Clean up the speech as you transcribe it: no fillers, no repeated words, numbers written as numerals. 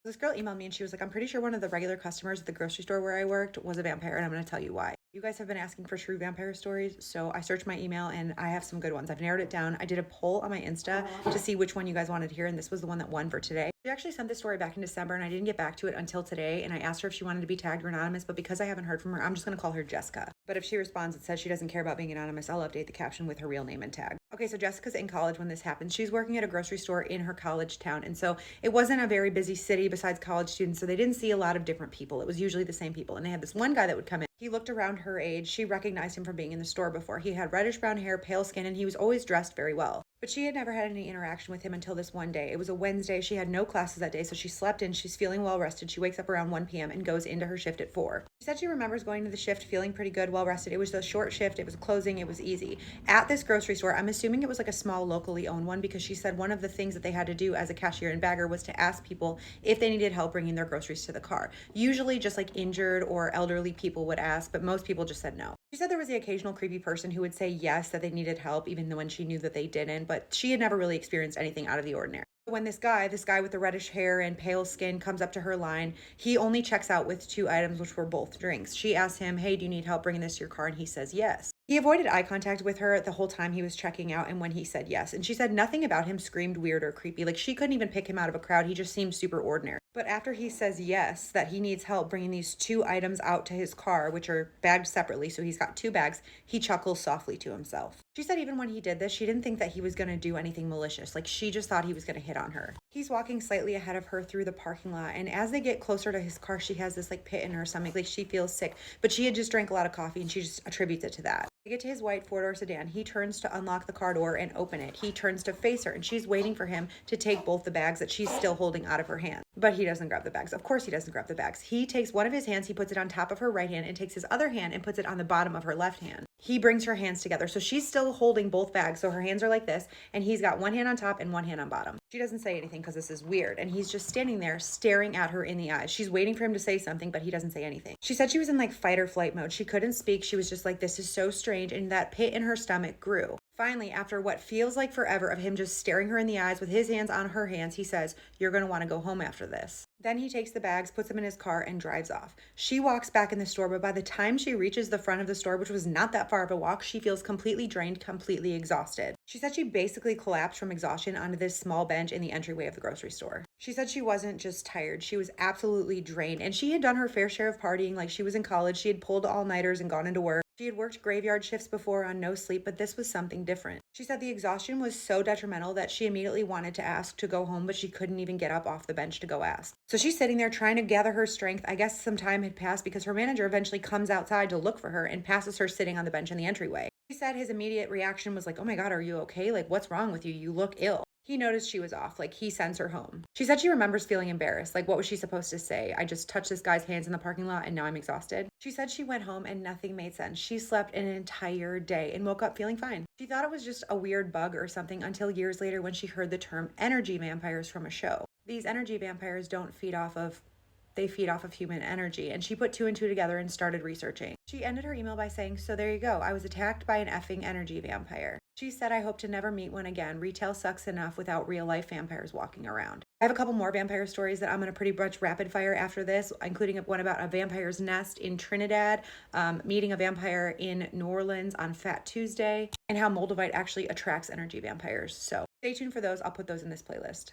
This girl emailed me and she was like, I'm pretty sure one of the regular customers at the grocery store where I worked was a vampire, and I'm going to tell you why. You guys have been asking for true vampire stories, so I searched my email and I have some good ones. I've narrowed it down. I did a poll on my Insta to see which one you guys wanted to hear, and this was the one that won for today. She actually sent this story back in December, and I didn't get back to it until today, and I asked her if she wanted to be tagged or anonymous, but because I haven't heard from her, I'm just going to call her Jessica. But if she responds and says she doesn't care about being anonymous, I'll update the caption with her real name and tag. Okay, so Jessica's in college when this happened. She's working at a grocery store in her college town, and so it wasn't a very busy city besides college students, so they didn't see a lot of different people. It was usually the same people, and they had this one guy that would come in. He looked around her age. She recognized him from being in the store before. He had reddish brown hair, pale skin, and he was always dressed very well. But she had never had any interaction with him until this one day. It was a Wednesday. She had no classes that day, so she slept in. She's feeling well rested. She wakes up around 1 p.m. and goes into her shift at 4. She said she remembers going to the shift feeling pretty good, well rested. It was a short shift. It was closing. It was easy. At this grocery store, I'm assuming it was like a small locally owned one, because she said one of the things that they had to do as a cashier and bagger was to ask people if they needed help bringing their groceries to the car. Usually just like injured or elderly people would ask, but most people just said no. She said there was the occasional creepy person who would say yes, that they needed help, even though when she knew that they didn't, but she had never really experienced anything out of the ordinary. When this guy with the reddish hair and pale skin comes up to her line, he only checks out with 2 items, which were both drinks. She asks him, hey, do you need help bringing this to your car? And he says yes. He avoided eye contact with her the whole time he was checking out and when he said yes. And she said nothing about him screamed weird or creepy. Like, she couldn't even pick him out of a crowd. He just seemed super ordinary. But after he says yes, that he needs help bringing these 2 items out to his car, which are bagged separately, so he's got 2 bags, he chuckles softly to himself. She said even when he did this, she didn't think that he was going to do anything malicious. Like, she just thought he was going to hit on her. He's walking slightly ahead of her through the parking lot, and as they get closer to his car, she has this like pit in her stomach, like she feels sick, but she had just drank a lot of coffee and she just attributes it to that. They get to his white 4-door sedan. He turns to unlock the car door and open it. He turns to face her, and she's waiting for him to take both the bags that she's still holding out of her hand. But he doesn't grab the bags. Of course he doesn't grab the bags. He takes one of his hands, he puts it on top of her right hand, and takes his other hand and puts it on the bottom of her left hand. He brings her hands together. So she's still holding both bags. So her hands are like this, and he's got one hand on top and one hand on bottom. She doesn't say anything because this is weird. And he's just standing there staring at her in the eyes. She's waiting for him to say something, but he doesn't say anything. She said she was in like fight or flight mode. She couldn't speak. She was just like, this is so strange. And that pit in her stomach grew. Finally, after what feels like forever of him just staring her in the eyes with his hands on her hands, he says, you're going to want to go home after this. Then he takes the bags, puts them in his car, and drives off. She walks back in the store, but by the time she reaches the front of the store, which was not that far of a walk, she feels completely drained, completely exhausted. She said she basically collapsed from exhaustion onto this small bench in the entryway of the grocery store. She said she wasn't just tired, she was absolutely drained, and she had done her fair share of partying. Like, she was in college, she had pulled all-nighters and gone into work. She had worked graveyard shifts before on no sleep, but this was something different. She said the exhaustion was so detrimental that she immediately wanted to ask to go home, but she couldn't even get up off the bench to go ask. So she's sitting there trying to gather her strength. I guess some time had passed because her manager eventually comes outside to look for her and passes her sitting on the bench in the entryway. He said his immediate reaction was like, oh my God, are you okay? Like, what's wrong with you? You look ill. He noticed she was off, like he sends her home. She said she remembers feeling embarrassed. Like, what was she supposed to say? I just touched this guy's hands in the parking lot and now I'm exhausted. She said she went home and nothing made sense. She slept an entire day and woke up feeling fine. She thought it was just a weird bug or something until years later when she heard the term energy vampires from a show. These energy vampires don't feed off of they feed off of human energy, and she put 2 and 2 together and started researching. She ended her email by saying, so there you go, I was attacked by an effing energy vampire. She said, I hope to never meet one again. Retail sucks enough without real life vampires walking around. I have a couple more vampire stories that I'm going to pretty much rapid fire after this, including one about a vampire's nest in Trinidad, meeting a vampire in New Orleans on Fat Tuesday, and how Moldavite actually attracts energy vampires. So stay tuned for those. I'll put those in this playlist.